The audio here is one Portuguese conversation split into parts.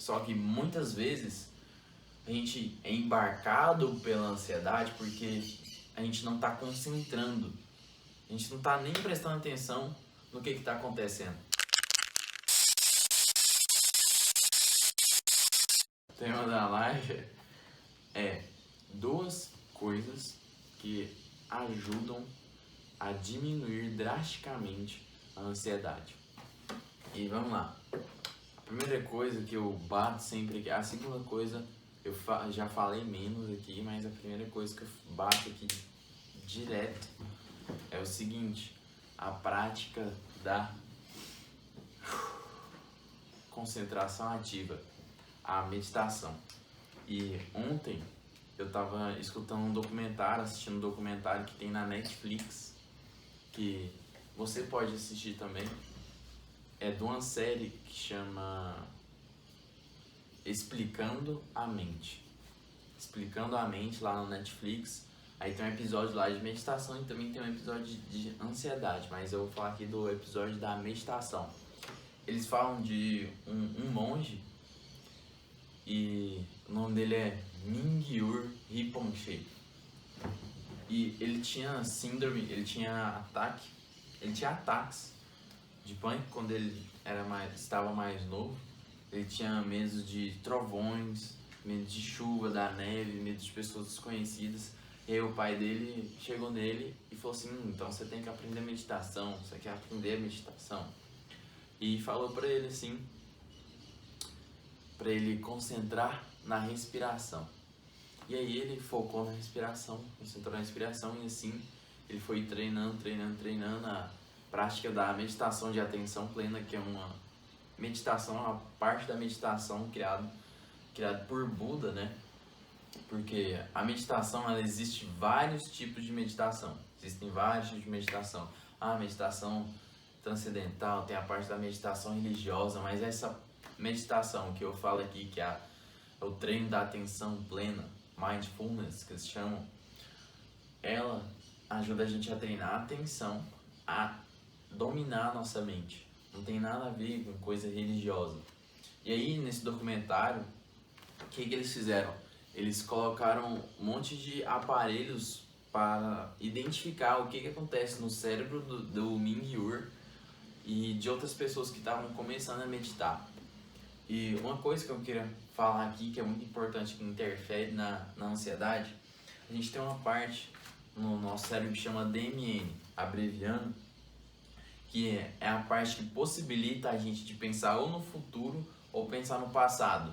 Só que muitas vezes a gente é embarcado pela ansiedade porque a gente não está concentrando, a gente não está nem prestando atenção no que está acontecendo. O tema da live é 2 coisas que ajudam a diminuir drasticamente a ansiedade. E vamos lá. A primeira coisa que eu bato sempre aqui, a segunda coisa eu já falei menos aqui, mas a primeira coisa que eu bato aqui direto é o seguinte: a prática da concentração ativa, a meditação. E ontem eu tava escutando um documentário, assistindo um documentário que tem na Netflix, que você pode assistir também. É de uma série que chama Explicando a Mente. Explicando a Mente lá no Netflix. Aí tem um episódio lá de meditação e também tem um episódio de ansiedade, mas eu vou falar aqui do episódio da meditação. Eles falam de um monge e o nome dele é Mingyur Rinpoche. E ele tinha síndrome, ele tinha ataques de pânico quando ele estava mais novo. Ele tinha medo de trovões, medo de chuva, da neve, medo de pessoas desconhecidas. E aí o pai dele chegou nele e falou assim: então você tem que aprender meditação, você quer aprender a meditação? E falou pra ele assim, pra ele concentrar na respiração. E aí ele focou na respiração, concentrou na respiração e assim ele foi treinando a prática da meditação de atenção plena, que é uma meditação, uma parte da meditação criada por Buda, né? Porque a meditação, ela existe vários tipos de meditação. Existem vários tipos de meditação. A meditação transcendental, tem a parte da meditação religiosa, mas essa meditação que eu falo aqui, que é o treino da atenção plena, mindfulness, que eles chamam, ela ajuda a gente a treinar a atenção, a dominar a nossa mente. Não tem nada a ver com coisa religiosa. E aí, nesse documentário, o que eles fizeram? Eles colocaram um monte de aparelhos para identificar o que acontece no cérebro do Mingyur e de outras pessoas que estavam começando a meditar. E uma coisa que eu queria falar aqui, que é muito importante, que interfere na ansiedade, a gente tem uma parte no nosso cérebro que chama DMN, abreviando, que é a parte que possibilita a gente de pensar ou no futuro ou pensar no passado.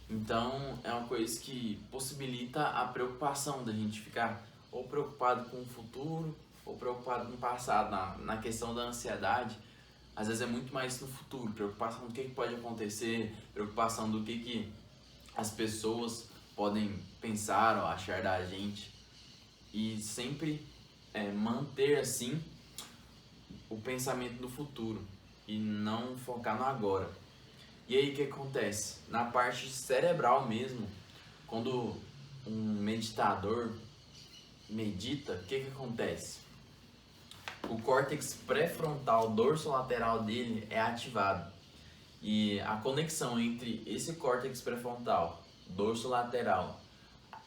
Então é uma coisa que possibilita a preocupação da gente ficar ou preocupado com o futuro ou preocupado com o passado. Na questão da ansiedade, às vezes é muito mais no futuro, preocupação do que pode acontecer, preocupação do que as pessoas podem pensar ou achar da gente. E sempre manter assim o pensamento no futuro e não focar no agora. E aí o que acontece? Na parte cerebral mesmo, quando um meditador medita, o que acontece? O córtex pré-frontal dorsolateral dele é ativado. E a conexão entre esse córtex pré-frontal dorsolateral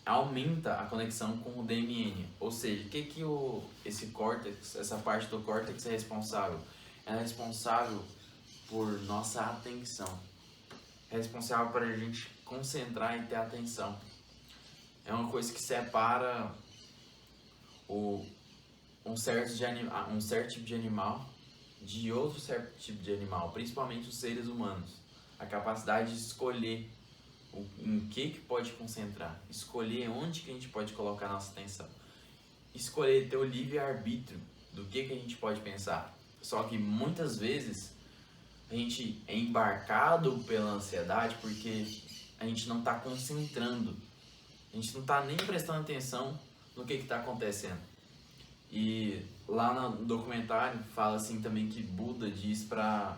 aumenta a conexão com o DMN. Ou seja, o que esse córtex, essa parte do córtex é responsável? Ela é responsável por nossa atenção. É responsável para a gente concentrar e ter atenção. É uma coisa que separa um certo tipo de animal de outro certo tipo de animal, principalmente os seres humanos. A capacidade de escolher em que pode concentrar, escolher onde que a gente pode colocar nossa atenção, escolher ter o livre-arbítrio do que a gente pode pensar. Só que muitas vezes a gente é embarcado pela ansiedade porque a gente não está concentrando, a gente não está nem prestando atenção no que está acontecendo. E lá no documentário fala assim também que Buda diz para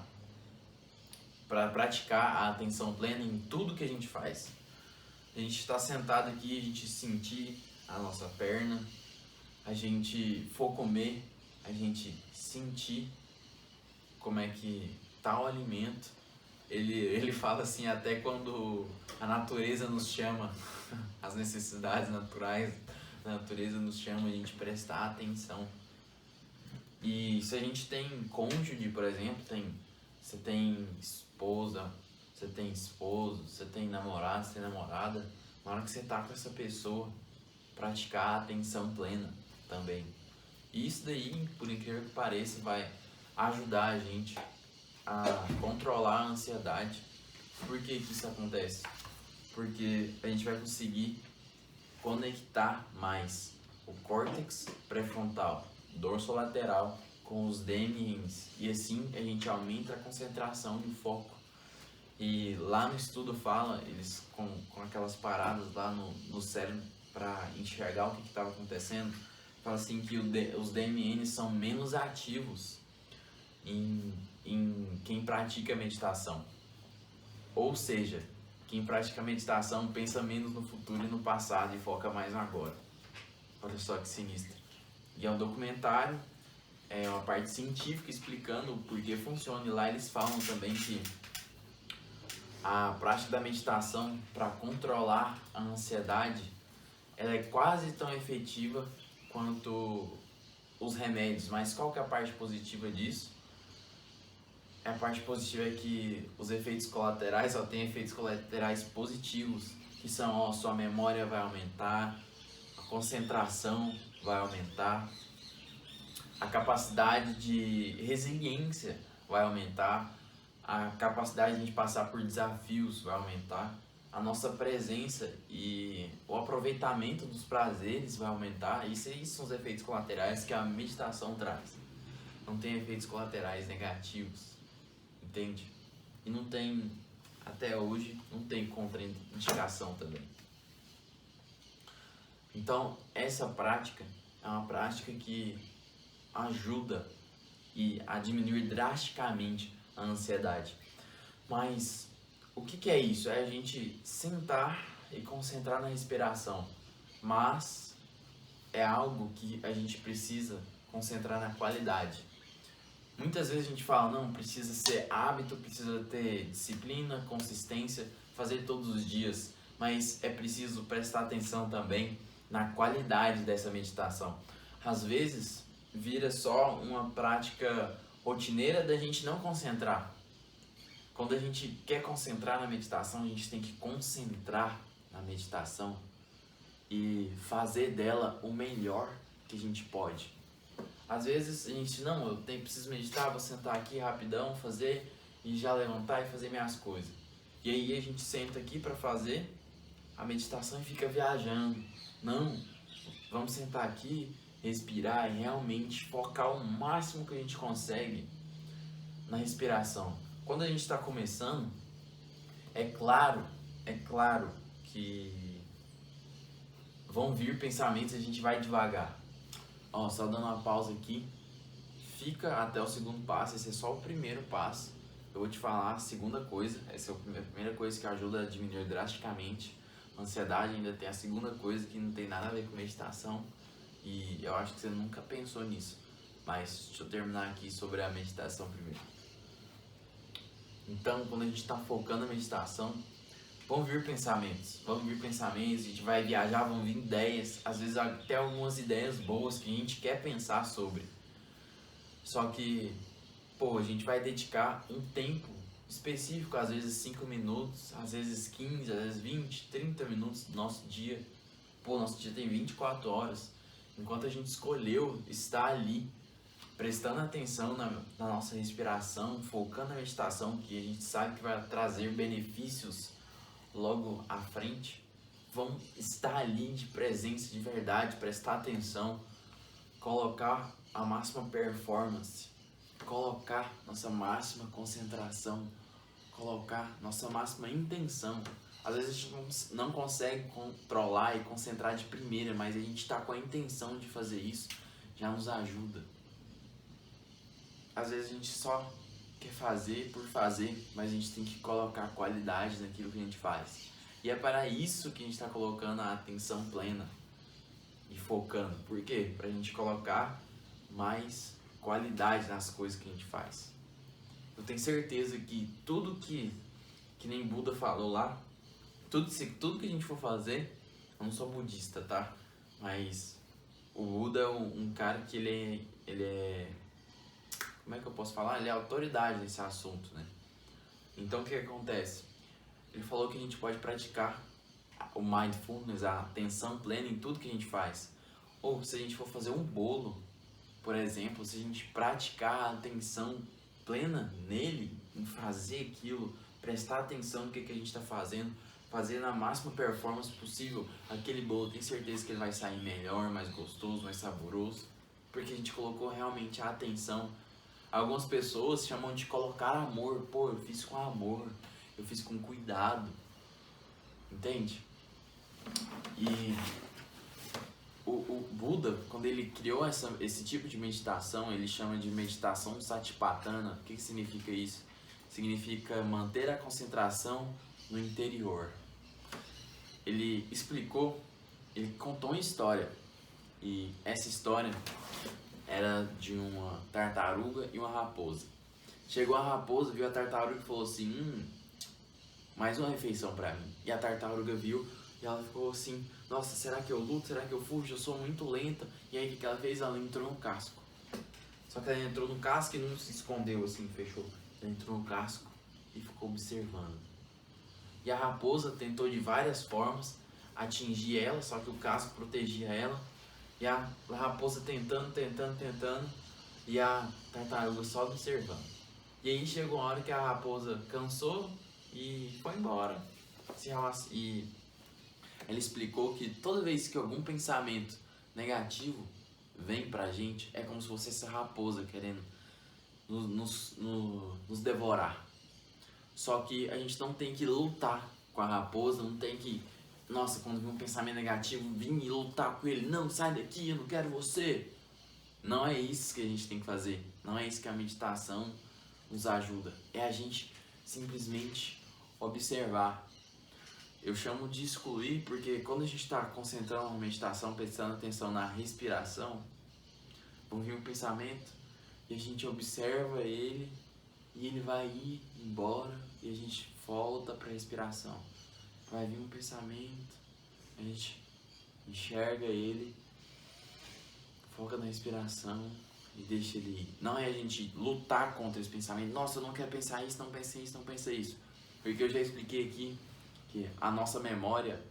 praticar a atenção plena em tudo que a gente faz. A gente está sentado aqui, a gente sentir a nossa perna, a gente for comer, a gente sentir como é que tá o alimento, Ele fala assim, até quando a natureza nos chama, as necessidades naturais da natureza nos chama a gente prestar atenção. E se a gente tem cônjuge, por exemplo, você tem esposa, você tem esposo, você tem namorado, você tem namorada, na hora que você tá com essa pessoa, praticar a atenção plena também. E isso daí, por incrível que pareça, vai ajudar a gente a controlar a ansiedade. Por que que isso acontece? Porque a gente vai conseguir conectar mais o córtex pré-frontal, dorsolateral, com os DMNs, e assim a gente aumenta a concentração e o foco. E lá no estudo fala, eles com aquelas paradas lá no cérebro para enxergar o que estava acontecendo, fala assim que os DMNs são menos ativos em quem pratica meditação. Ou seja, quem pratica meditação pensa menos no futuro e no passado e foca mais no agora. Olha só que sinistro. E é um documentário, é uma parte científica explicando o porquê funciona. E lá eles falam também que a prática da meditação para controlar a ansiedade, ela é quase tão efetiva quanto os remédios. Mas qual que é a parte positiva disso? A parte positiva é que os efeitos colaterais só tem efeitos colaterais positivos, que são, ó, sua memória vai aumentar, a concentração vai aumentar, a capacidade de resiliência vai aumentar, a capacidade de a gente passar por desafios vai aumentar, a nossa presença e o aproveitamento dos prazeres vai aumentar. Isso são os efeitos colaterais que a meditação traz. Não tem efeitos colaterais negativos. Entende? E não tem, até hoje, não tem contraindicação também. Então, essa prática é uma prática que ajuda a diminuir drasticamente a ansiedade. Mas o que é isso? É a gente sentar e concentrar na respiração. Mas é algo que a gente precisa concentrar na qualidade. Muitas vezes a gente fala, não, precisa ser hábito, precisa ter disciplina, consistência, fazer todos os dias, mas é preciso prestar atenção também na qualidade dessa meditação. Às vezes vira só uma prática rotineira da gente não concentrar. Quando a gente quer concentrar na meditação, a gente tem que concentrar na meditação e fazer dela o melhor que a gente pode. Às vezes a gente, não, preciso meditar, vou sentar aqui rapidão, fazer e já levantar e fazer minhas coisas. E aí a gente senta aqui para fazer a meditação e fica viajando. Não, vamos sentar aqui, respirar e realmente focar o máximo que a gente consegue na respiração. Quando a gente está começando, é claro que vão vir pensamentos e a gente vai devagar. Ó, só dando uma pausa aqui, fica até o segundo passo, esse é só o primeiro passo. Eu vou te falar a segunda coisa, essa é a primeira coisa que ajuda a diminuir drasticamente a ansiedade. Ainda tem a segunda coisa que não tem nada a ver com meditação e eu acho que você nunca pensou nisso. Mas deixa eu terminar aqui sobre a meditação primeiro. Então, quando a gente está focando na meditação, vão vir pensamentos, a gente vai viajar, vão vir ideias, às vezes até algumas ideias boas que a gente quer pensar sobre. Só que, a gente vai dedicar um tempo específico, às vezes 5 minutos, às vezes 15, às vezes 20, 30 minutos do nosso dia. Nosso dia tem 24 horas. Enquanto a gente escolheu estar ali, prestando atenção na nossa respiração, focando na meditação, que a gente sabe que vai trazer benefícios logo à frente, vão estar ali de presença de verdade, prestar atenção, colocar a máxima performance, colocar nossa máxima concentração, colocar nossa máxima intenção. Às vezes a gente não consegue controlar e concentrar de primeira, mas a gente está com a intenção de fazer isso, já nos ajuda. Às vezes a gente só quer fazer por fazer, mas a gente tem que colocar qualidade naquilo que a gente faz. E é para isso que a gente está colocando a atenção plena e focando. Por quê? Para a gente colocar mais qualidade nas coisas que a gente faz. Eu tenho certeza que tudo que nem Buda falou lá, tudo que a gente for fazer, eu não sou budista, tá? Mas o Buda é um cara que ele é, como é que eu posso falar? Ele é autoridade nesse assunto, né? Então o que acontece? Ele falou que a gente pode praticar o mindfulness, a atenção plena em tudo que a gente faz. Ou se a gente for fazer um bolo, por exemplo, se a gente praticar a atenção plena nele, em fazer aquilo, prestar atenção no que a gente está fazendo, fazer na máxima performance possível, aquele bolo, tenho certeza que ele vai sair melhor, mais gostoso, mais saboroso, porque a gente colocou realmente a atenção. Algumas pessoas chamam de colocar amor. Pô, eu fiz com amor, eu fiz com cuidado, entende? E o Buda, quando ele criou esse tipo de meditação, ele chama de meditação satipatthana. O que significa isso? Significa manter a concentração no interior. Ele explicou, ele contou uma história, e essa história era de uma tartaruga e uma raposa. Chegou a raposa, viu a tartaruga e falou assim, mais uma refeição pra mim. E a tartaruga viu e ela ficou assim, nossa, será que eu luto? Será que eu fujo? Eu sou muito lenta. E aí o que ela fez? Ela entrou no casco. Só que ela entrou no casco e não se escondeu assim, fechou. Ela entrou no casco e ficou observando. E a raposa tentou de várias formas atingir ela, só que o casco protegia ela. E a raposa tentando, e a tartaruga só observando. E aí chegou a hora que a raposa cansou e foi embora. E ela explicou que toda vez que algum pensamento negativo vem pra gente, é como se fosse essa raposa querendo nos devorar. Só que a gente não tem que lutar com a raposa, não tem que, nossa, quando vem um pensamento negativo, vir e lutar com ele. Não, sai daqui, eu não quero você. Não é isso que a gente tem que fazer. Não é isso que a meditação nos ajuda. É a gente simplesmente observar. Eu chamo de excluir porque quando a gente está concentrando na meditação, prestando atenção na respiração, vão vir um pensamento e a gente observa ele e ele vai ir embora e a gente volta para a respiração. Vai vir um pensamento, a gente enxerga ele, foca na respiração e deixa ele ir. Não é a gente lutar contra esse pensamento. Nossa, eu não quero pensar isso, não pense isso, não pense isso. Porque eu já expliquei aqui que a nossa memória,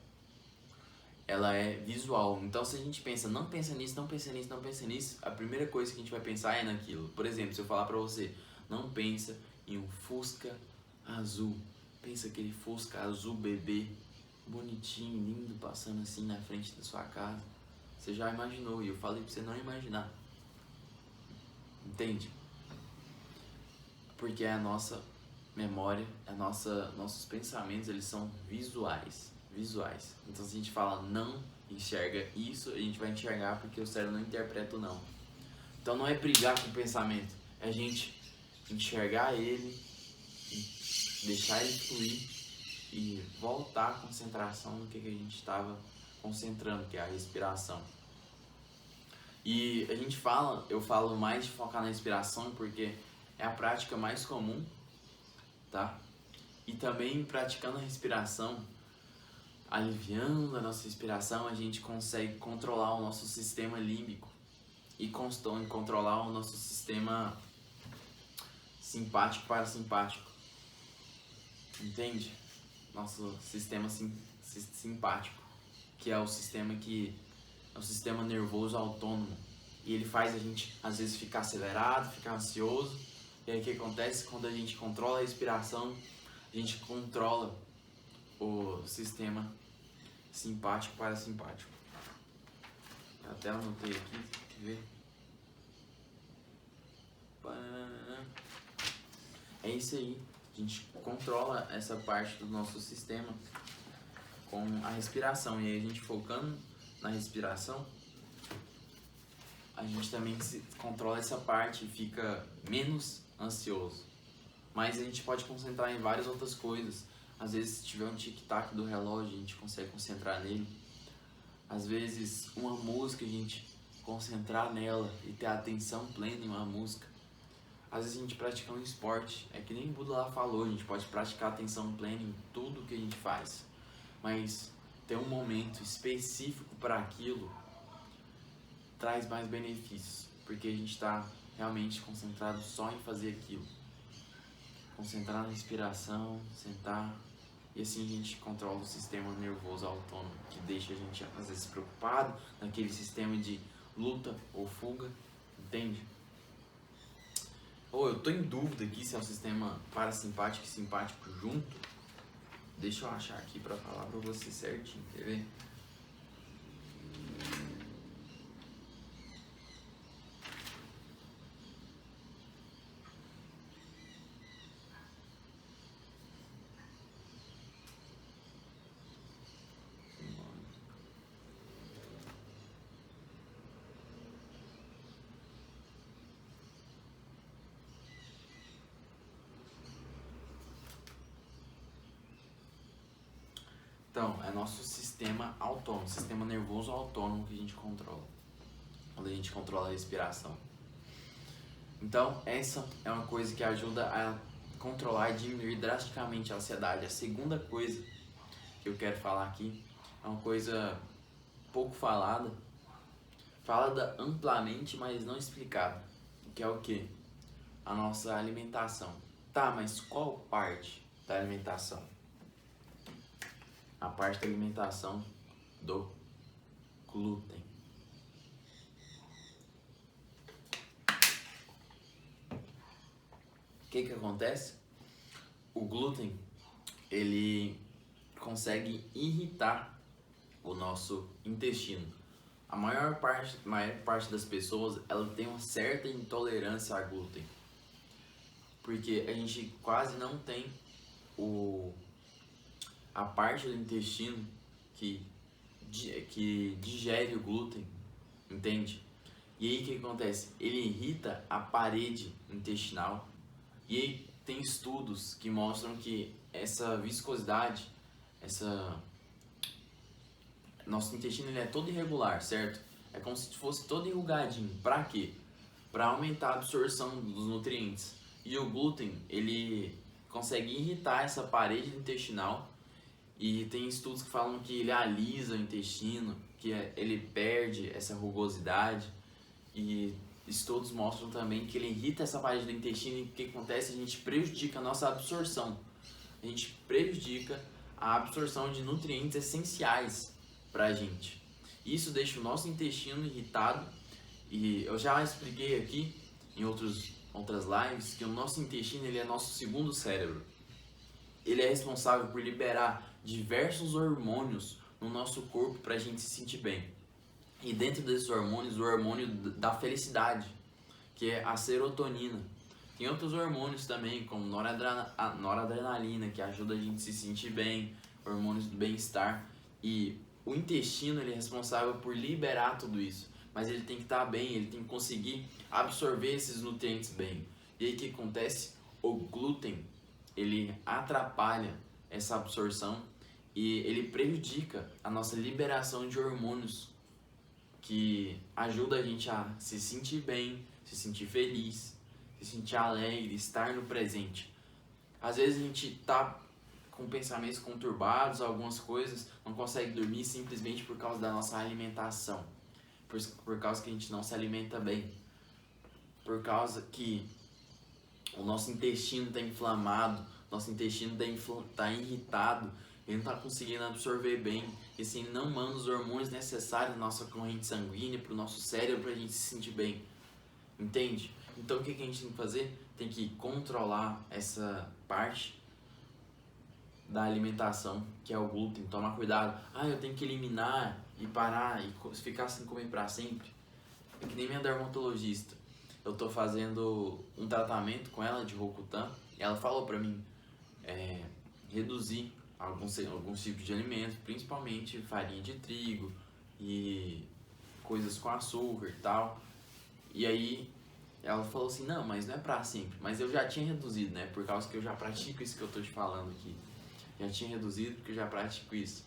ela é visual. Então se a gente pensa, não pensa nisso, não pensa nisso, não pensa nisso, a primeira coisa que a gente vai pensar é naquilo. Por exemplo, se eu falar pra você, não pensa em um Fusca azul. Pensa aquele Fusca azul bebê, bonitinho, lindo, passando assim na frente da sua casa. Você já imaginou e eu falei pra você não imaginar. Entende? Porque a nossa memória, nossos pensamentos, eles são visuais. Então se a gente fala não enxerga isso, a gente vai enxergar porque o cérebro não interpreta o não. Então não é brigar com o pensamento, é a gente enxergar ele, deixar ele fluir e voltar a concentração no que a gente estava concentrando, que é a respiração. E eu falo mais de focar na respiração porque é a prática mais comum, tá? E também praticando a respiração, aliviando a nossa respiração, a gente consegue controlar o nosso sistema límbico e controlar o nosso sistema simpático e parasimpático. Entende? Nosso sistema simpático, que é o sistema nervoso autônomo. E ele faz a gente, às vezes, ficar acelerado, ficar ansioso. E aí o que acontece? Quando a gente controla a respiração, a gente controla o sistema simpático e parasimpático. Eu até anotei aqui, quer ver? É isso aí. A gente controla essa parte do nosso sistema com a respiração. E aí a gente focando na respiração, a gente também controla essa parte e fica menos ansioso. Mas a gente pode concentrar em várias outras coisas. Às vezes, se tiver um tic-tac do relógio, a gente consegue concentrar nele. Às vezes, uma música, a gente concentrar nela e ter a atenção plena em uma música. Às vezes a gente pratica um esporte, é que nem o Buda lá falou, a gente pode praticar atenção plena em tudo que a gente faz, mas ter um momento específico para aquilo traz mais benefícios, porque a gente está realmente concentrado só em fazer aquilo. Concentrar na respiração, sentar, e assim a gente controla o sistema nervoso autônomo, que deixa a gente às vezes preocupado naquele sistema de luta ou fuga, entende? Ou eu tô em dúvida aqui se é um sistema parasimpático e simpático junto. Deixa eu achar aqui pra falar pra você certinho, quer ver? Então, é nosso sistema autônomo, sistema nervoso autônomo que a gente controla, quando a gente controla a respiração. Então, essa é uma coisa que ajuda a controlar e diminuir drasticamente a ansiedade. A segunda coisa que eu quero falar aqui é uma coisa pouco falada, falada amplamente, mas não explicada, que é o que? A nossa alimentação. Tá, mas qual parte da alimentação? A parte da alimentação do glúten. O que acontece? O glúten, ele consegue irritar o nosso intestino. A maior parte das pessoas, ela tem uma certa intolerância a glúten, porque a gente quase não tem a parte do intestino que digere o glúten, entende? E aí o que acontece? Ele irrita a parede intestinal, e aí tem estudos que mostram que essa viscosidade, nosso intestino ele é todo irregular, certo? É como se fosse todo enrugadinho. Pra quê? Pra aumentar a absorção dos nutrientes. E o glúten, ele consegue irritar essa parede intestinal, e tem estudos que falam que ele alisa o intestino, que ele perde essa rugosidade, e estudos mostram também que ele irrita essa parede do intestino, e o que acontece? A gente prejudica a nossa absorção. A gente prejudica a absorção de nutrientes essenciais pra gente. Isso deixa o nosso intestino irritado, e eu já expliquei aqui em outras lives que o nosso intestino ele é nosso segundo cérebro. Ele é responsável por liberar diversos hormônios no nosso corpo para a gente se sentir bem. E dentro desses hormônios, o hormônio da felicidade, que é a serotonina. Tem outros hormônios também, como noradrenalina, que ajuda a gente a se sentir bem, hormônios do bem-estar. E o intestino ele é responsável por liberar tudo isso. Mas ele tem que estar bem, ele tem que conseguir absorver esses nutrientes bem. E aí o que acontece? O glúten, ele atrapalha essa absorção e ele prejudica a nossa liberação de hormônios que ajuda a gente a se sentir bem, se sentir feliz, se sentir alegre, estar no presente. Às vezes a gente tá com pensamentos conturbados, algumas coisas, não consegue dormir simplesmente por causa da nossa alimentação, por causa que a gente não se alimenta bem, por causa que o nosso intestino está inflamado, nosso intestino está irritado, ele não está conseguindo absorver bem, e assim não manda os hormônios necessários na nossa corrente sanguínea, para o nosso cérebro, para a gente se sentir bem, entende? Então o que a gente tem que fazer? Tem que controlar essa parte da alimentação, que é o glúten, tomar cuidado. Eu tenho que eliminar e parar e ficar sem comer para sempre. É que nem minha dermatologista. Eu tô fazendo um tratamento com ela de Rocutan e ela falou pra mim reduzir alguns tipos de alimentos, principalmente farinha de trigo e coisas com açúcar e tal. E aí ela falou assim, não, mas não é pra sempre. Mas eu já tinha reduzido, né? Por causa que eu já pratico isso que eu tô te falando aqui. Já tinha reduzido porque eu já pratico isso.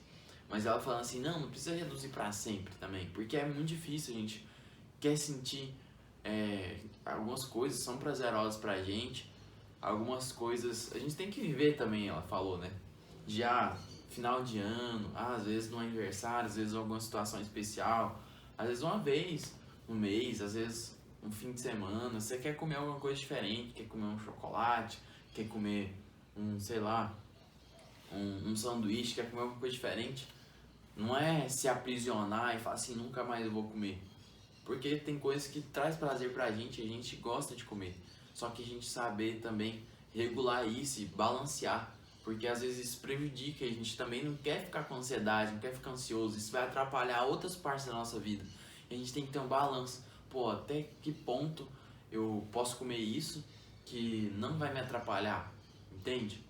Mas ela falando assim, não precisa reduzir pra sempre também. Porque é muito difícil, a gente quer sentir Algumas coisas são prazerosas pra gente, algumas coisas a gente tem que viver também, ela falou, né? Já final de ano, às vezes no aniversário, às vezes alguma situação especial, às vezes uma vez no mês, às vezes um fim de semana, você quer comer alguma coisa diferente, quer comer um chocolate, quer comer sei lá, um sanduíche, quer comer alguma coisa diferente. Não é se aprisionar e falar assim, nunca mais eu vou comer. Porque tem coisas que traz prazer pra gente e a gente gosta de comer. Só que a gente saber também regular isso e balancear. Porque às vezes isso prejudica, a gente também não quer ficar com ansiedade, não quer ficar ansioso. Isso vai atrapalhar outras partes da nossa vida. E a gente tem que ter um balanço. Pô, até que ponto eu posso comer isso que não vai me atrapalhar? Entende?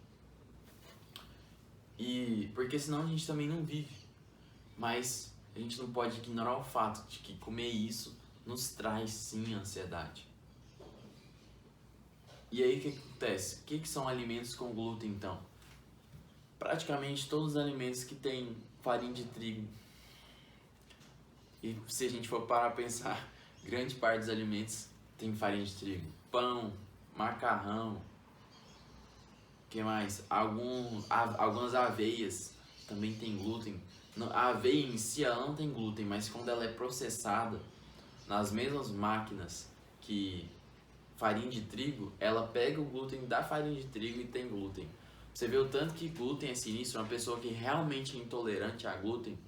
E porque senão a gente também não vive. Mas a gente não pode ignorar o fato de que comer isso nos traz sim ansiedade. E aí o que acontece? O que são alimentos com glúten então? Praticamente todos os alimentos que têm farinha de trigo. E se a gente for parar a pensar, grande parte dos alimentos tem farinha de trigo. Pão, macarrão, que mais? Algumas aveias também tem glúten. A aveia em si ela não tem glúten, mas quando ela é processada nas mesmas máquinas que farinha de trigo, ela pega o glúten da farinha de trigo e tem glúten. Você vê o tanto que glúten é sinistro. Uma pessoa que realmente é intolerante a glúten,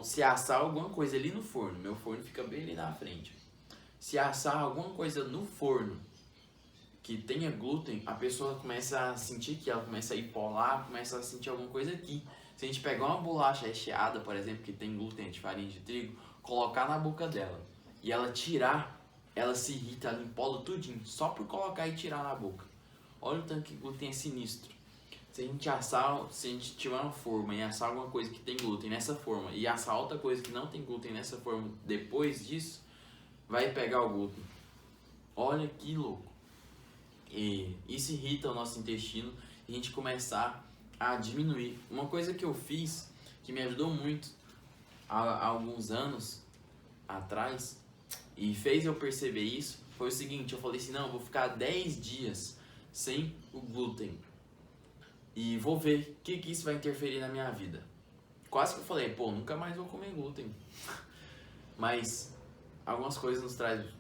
se assar alguma coisa ali no forno, meu forno fica bem ali na frente, se assar alguma coisa no forno que tenha glúten, a pessoa começa a sentir que ela começa a ir polar, começa a sentir alguma coisa aqui. Se a gente pegar uma bolacha recheada, por exemplo, que tem glúten de farinha de trigo, colocar na boca dela e ela tirar, ela se irrita, ela empola tudinho, só por colocar e tirar na boca. Olha o tanto que glúten é sinistro. Se a gente tiver uma forma e assar alguma coisa que tem glúten nessa forma e assar outra coisa que não tem glúten nessa forma depois disso, vai pegar o glúten. Olha que louco. E isso irrita o nosso intestino e a gente começar a diminuir. Uma coisa que eu fiz que me ajudou muito há alguns anos atrás e fez eu perceber isso foi o seguinte: eu falei assim, não, eu vou ficar 10 dias sem o glúten e vou ver o que isso vai interferir na minha vida. Quase que eu falei, pô, nunca mais vou comer glúten. Mas algumas coisas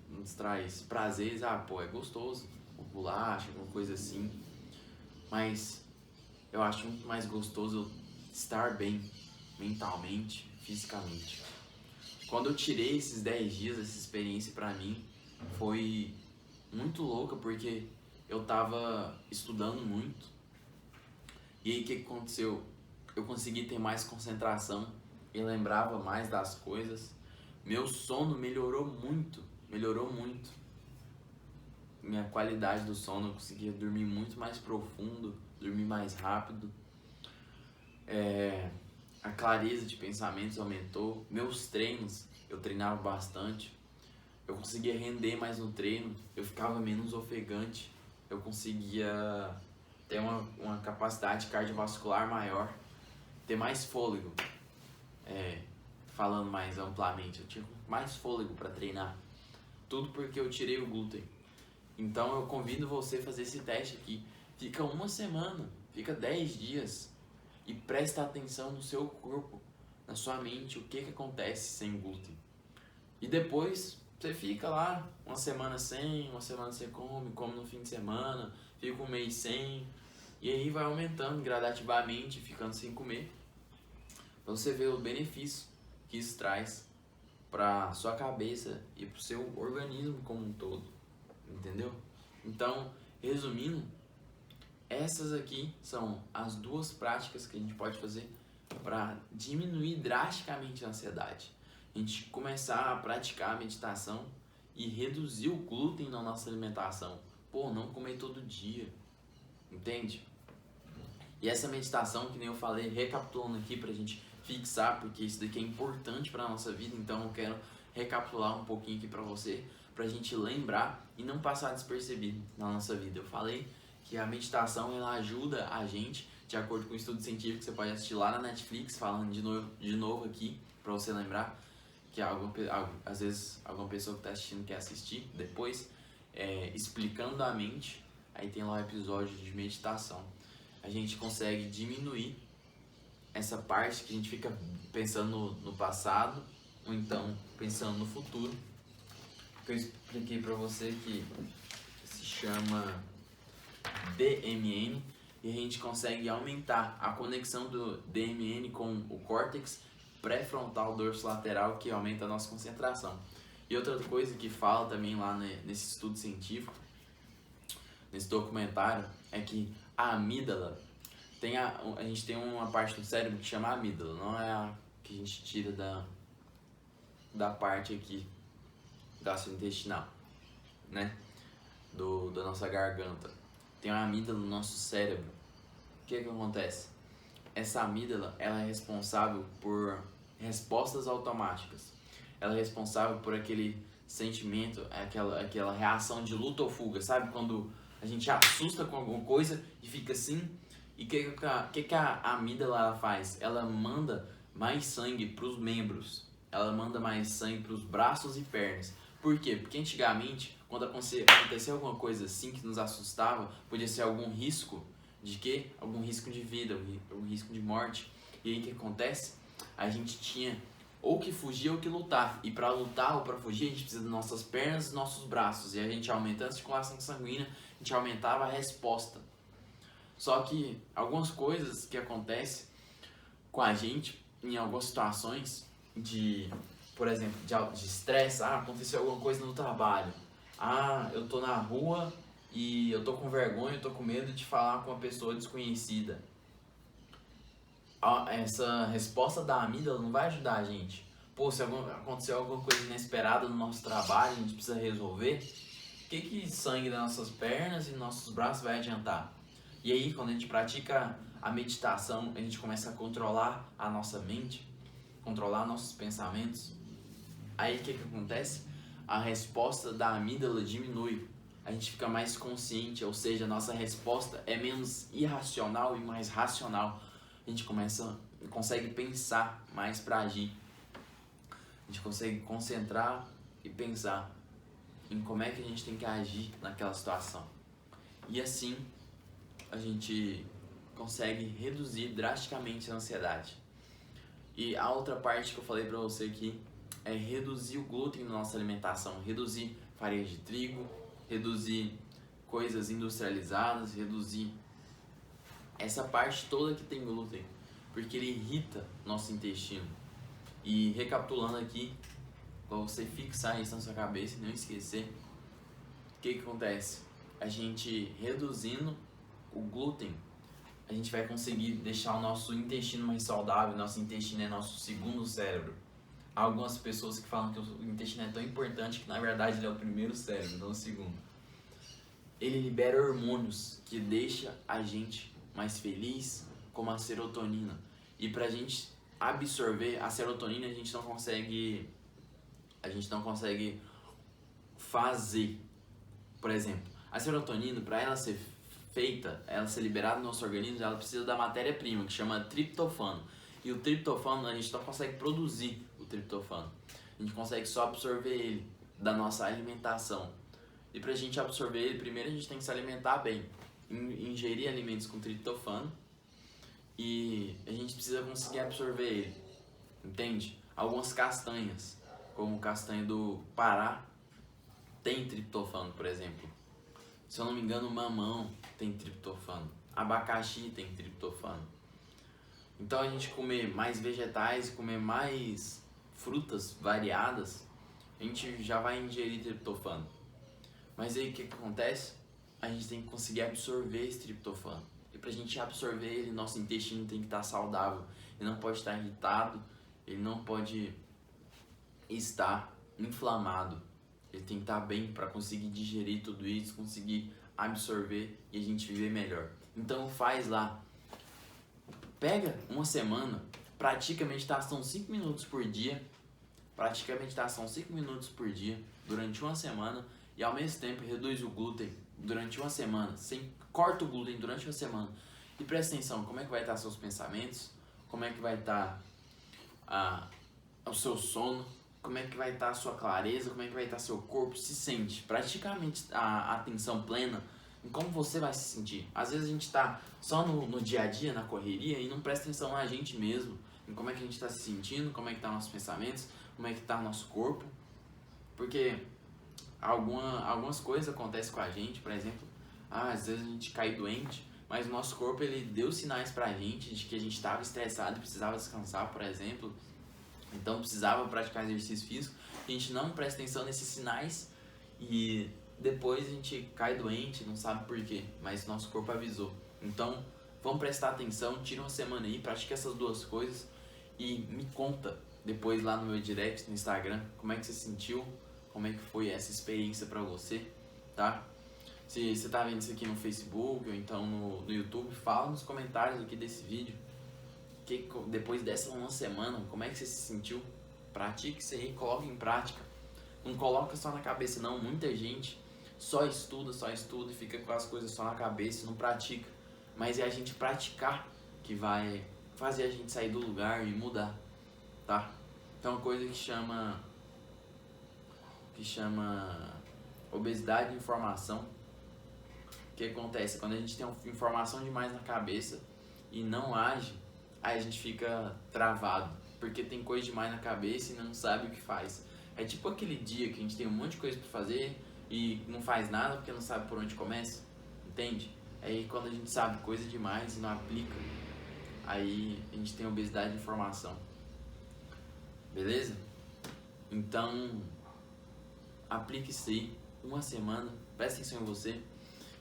nos traz prazeres, pô, é gostoso, bolacha, alguma coisa assim. Mas eu acho muito mais gostoso eu estar bem mentalmente, fisicamente. Quando eu tirei esses 10 dias, essa experiência pra mim foi muito louca, porque eu tava estudando muito. E aí o que aconteceu? Eu consegui ter mais concentração e lembrava mais das coisas. Meu sono melhorou muito, melhorou muito. Minha qualidade do sono, eu conseguia dormir muito mais profundo, dormir mais rápido. A clareza de pensamentos aumentou. Meus treinos, eu treinava bastante. Eu conseguia render mais no treino, eu ficava menos ofegante. Eu conseguia ter uma capacidade cardiovascular maior, ter mais fôlego. Falando mais amplamente, eu tinha mais fôlego para treinar. Tudo porque eu tirei o glúten. Então eu convido você a fazer esse teste aqui. Fica uma semana, fica 10 dias e presta atenção no seu corpo, na sua mente, o que acontece sem glúten. E depois você fica lá uma semana sem, uma semana você come no fim de semana, fica um mês sem, e aí vai aumentando gradativamente, ficando sem comer. Pra você ver o benefício que isso traz para sua cabeça e para o seu organismo como um todo, entendeu? Então, resumindo, essas aqui são as duas práticas que a gente pode fazer para diminuir drasticamente a ansiedade. A gente começar a praticar a meditação e reduzir o glúten na nossa alimentação. Pô, não comer todo dia, entende? E essa meditação, que nem eu falei, recapitulando aqui pra gente fixar, porque isso daqui é importante pra nossa vida, então eu quero recapitular um pouquinho aqui pra você, pra gente lembrar e não passar despercebido na nossa vida. Eu falei que a meditação, ela ajuda a gente, de acordo com um estudo científico que você pode assistir lá na Netflix, falando de novo aqui, pra você lembrar, que às vezes alguma pessoa que está assistindo quer assistir depois, explicando a mente, aí tem lá o episódio de meditação. A gente consegue diminuir essa parte que a gente fica pensando no passado, ou então pensando no futuro, que eu expliquei para você que se chama DMN, e a gente consegue aumentar a conexão do DMN com o córtex pré-frontal dorsolateral, que aumenta a nossa concentração. E outra coisa que fala também lá nesse estudo científico, nesse documentário, é que a amígdala a gente tem uma parte do cérebro que chama amígdala, não é a que a gente tira da parte aqui gastrointestinal, né, da nossa garganta. Tem uma amígdala no nosso cérebro. O que acontece? Essa amígdala, ela é responsável por respostas automáticas. Ela é responsável por aquele sentimento, aquela reação de luta ou fuga, sabe? Quando a gente assusta com alguma coisa e fica assim. E o que a amígdala ela faz? Ela manda mais sangue para os membros. Ela manda mais sangue para os braços e pernas. Por quê? Porque antigamente, quando acontecia alguma coisa assim que nos assustava, podia ser algum risco de quê? Algum risco de vida, algum risco de morte. E aí o que acontece? A gente tinha ou que fugir ou que lutar. E para lutar ou para fugir, a gente precisa das nossas pernas e dos nossos braços. E a gente aumentando a circulação sanguínea, a gente aumentava a resposta. Só que algumas coisas que acontecem com a gente em algumas situações por exemplo, de estresse, aconteceu alguma coisa no trabalho, eu tô na rua e eu tô com vergonha, eu tô com medo de falar com uma pessoa desconhecida. Essa resposta da amígdala não vai ajudar a gente. Pô, se aconteceu alguma coisa inesperada no nosso trabalho, a gente precisa resolver, o que sangue das nossas pernas e nossos braços vai adiantar? E aí, quando a gente pratica a meditação, a gente começa a controlar a nossa mente, controlar nossos pensamentos. Aí o que acontece? A resposta da amígdala diminui, a gente fica mais consciente, ou seja, a nossa resposta é menos irracional e mais racional. A gente consegue pensar mais para agir. A gente consegue concentrar e pensar em como é que a gente tem que agir naquela situação. E assim a gente consegue reduzir drasticamente a ansiedade. E a outra parte que eu falei para você aqui é reduzir o glúten na nossa alimentação, reduzir farinha de trigo, reduzir coisas industrializadas, reduzir essa parte toda que tem glúten, porque ele irrita nosso intestino. E recapitulando aqui, para você fixar isso na sua cabeça e não esquecer, o que acontece? A gente reduzindo o glúten, a gente vai conseguir deixar o nosso intestino mais saudável. Nosso intestino é nosso segundo cérebro. Há algumas pessoas que falam que o intestino é tão importante que na verdade ele é o primeiro cérebro, não o segundo. Ele libera hormônios que deixam a gente mais feliz, como a serotonina. E pra gente absorver a serotonina, a gente não consegue fazer. Por exemplo, a serotonina, para ela ser feita, ela ser liberada no nosso organismo, ela precisa da matéria-prima, que chama triptofano. E o triptofano, a gente não consegue produzir o triptofano. A gente consegue só absorver ele da nossa alimentação. E pra gente absorver ele, primeiro a gente tem que se alimentar bem. Ingerir alimentos com triptofano. E a gente precisa conseguir absorver ele. Entende? Algumas castanhas, como castanha do Pará, tem triptofano, por exemplo. Se eu não me engano, mamão tem triptofano. Abacaxi tem triptofano. Então a gente comer mais vegetais, comer mais frutas variadas, a gente já vai ingerir triptofano. Mas aí o que acontece? A gente tem que conseguir absorver esse triptofano. E pra gente absorver ele, nosso intestino tem que estar saudável. Ele não pode estar irritado, ele não pode estar inflamado. Ele tem que estar bem para conseguir digerir tudo isso, conseguir absorver e a gente viver melhor. Então faz lá. Pega uma semana, pratica meditação 5 minutos por dia. Pratica meditação 5 minutos por dia durante uma semana e ao mesmo tempo reduz o glúten durante uma semana. Corta o glúten durante uma semana. E presta atenção, como é que vai estar seus pensamentos? Como é que vai estar o seu sono? como é que vai estar a sua clareza, como é que vai estar seu corpo, se sente praticamente a atenção plena em como você vai se sentir. Às vezes a gente está só no dia a dia, na correria, e não presta atenção na gente mesmo, em como é que a gente está se sentindo, como é que tá nossos pensamentos, como é que tá nosso corpo, porque algumas coisas acontecem com a gente, por exemplo, às vezes a gente cai doente, mas o nosso corpo ele deu sinais pra gente de que a gente estava estressado e precisava descansar, por exemplo, então precisava praticar exercício físico. A gente não presta atenção nesses sinais e depois a gente cai doente, não sabe por quê, mas nosso corpo avisou. Então vamos prestar atenção, tira uma semana aí, pratica essas duas coisas e me conta depois lá no meu direct no Instagram como é que você sentiu, como é que foi essa experiência pra você, tá? Se você tá vendo isso aqui no Facebook ou então no YouTube, fala nos comentários aqui desse vídeo que depois dessa uma semana, como é que você se sentiu? Pratique isso aí, coloque em prática. Não coloca só na cabeça não, muita gente só estuda e fica com as coisas só na cabeça e não pratica. Mas é a gente praticar que vai fazer a gente sair do lugar e mudar, tá? Então uma coisa que chama obesidade de informação. O que acontece? Quando a gente tem informação demais na cabeça e não age, aí a gente fica travado, porque tem coisa demais na cabeça e não sabe o que faz. É tipo aquele dia que a gente tem um monte de coisa pra fazer e não faz nada porque não sabe por onde começa, entende? Aí quando a gente sabe coisa demais e não aplica, aí a gente tem obesidade de informação, beleza? Então, aplique isso aí, uma semana, presta atenção em você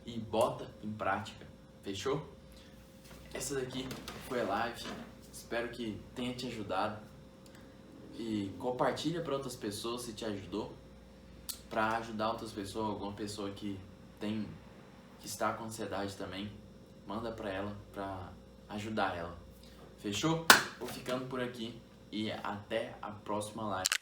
e bota em prática, fechou? Essa daqui foi a live, espero que tenha te ajudado e compartilha para outras pessoas se te ajudou, para ajudar outras pessoas, alguma pessoa que está com ansiedade também, manda para ela, para ajudar ela, fechou? Vou ficando por aqui e até a próxima live.